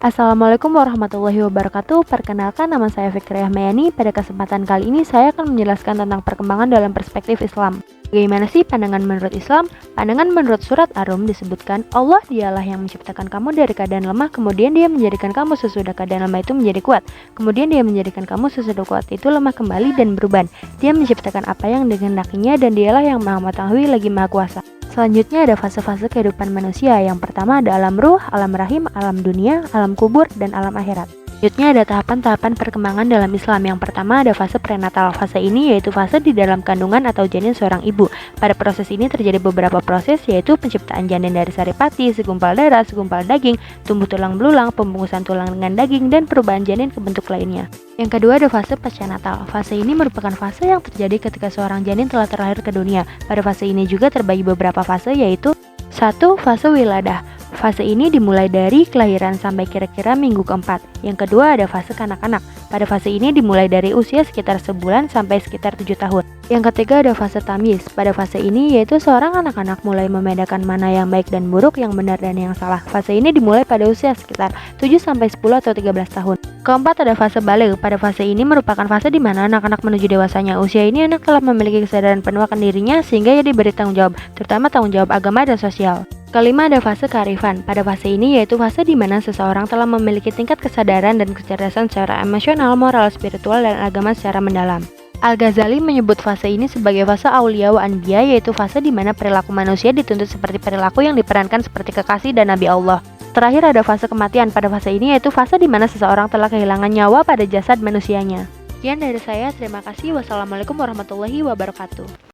Assalamualaikum warahmatullahi wabarakatuh. Perkenalkan, nama saya Fikriah Mayani. Pada kesempatan kali ini saya akan menjelaskan tentang perkembangan dalam perspektif Islam. Bagaimana sih pandangan menurut Islam? Pandangan menurut surat Ar-Rum disebutkan, Allah dialah yang menciptakan kamu dari keadaan lemah, kemudian dia menjadikan kamu sesudah keadaan lemah itu menjadi kuat. Kemudian dia menjadikan kamu sesudah kuat itu lemah kembali dan berubah. Dia menciptakan apa yang dikehendakinya dan dialah yang maha mengetahui lagi maha kuasa. Selanjutnya ada fase-fase kehidupan manusia. Yang pertama ada alam ruh, alam rahim, alam dunia, alam kubur, dan alam akhirat. Selanjutnya ada tahapan-tahapan perkembangan dalam Islam. Yang pertama ada fase prenatal. Fase ini yaitu fase di dalam kandungan atau janin seorang ibu. Pada proses ini terjadi beberapa proses, yaitu penciptaan janin dari saripati, segumpal darah, segumpal daging, tumbuh tulang belulang, pembungkusan tulang dengan daging, dan perubahan janin ke bentuk lainnya. Yang kedua ada fase pasca-natal. Fase ini merupakan fase yang terjadi ketika seorang janin telah terlahir ke dunia. Pada fase ini juga terbagi beberapa fase, yaitu 1. Fase wiladah. Fase ini dimulai dari kelahiran sampai kira-kira minggu keempat. Yang kedua ada fase kanak-kanak. Pada fase ini dimulai dari usia sekitar sebulan sampai sekitar 7 tahun. Yang ketiga ada fase tamyiz. Pada fase ini yaitu seorang anak-anak mulai membedakan mana yang baik dan buruk, yang benar dan yang salah. Fase ini dimulai pada usia sekitar 7 sampai 10 atau 13 tahun. Keempat ada fase baligh. Pada fase ini merupakan fase di mana anak-anak menuju dewasanya. Usia ini anak telah memiliki kesadaran penuh akan dirinya sehingga ia diberi tanggung jawab, terutama tanggung jawab agama dan sosial. Kelima ada fase kearifan. Pada fase ini yaitu fase di mana seseorang telah memiliki tingkat kesadaran dan kecerdasan secara emosional, moral, spiritual, dan agama secara mendalam. Al-Ghazali menyebut fase ini sebagai fase Aulia wa Anbiya, yaitu fase di mana perilaku manusia dituntut seperti perilaku yang diperankan seperti kekasih dan Nabi Allah. Terakhir ada fase kematian. Pada fase ini yaitu fase di mana seseorang telah kehilangan nyawa pada jasad manusianya. Sekian dari saya, terima kasih. Wassalamualaikum warahmatullahi wabarakatuh.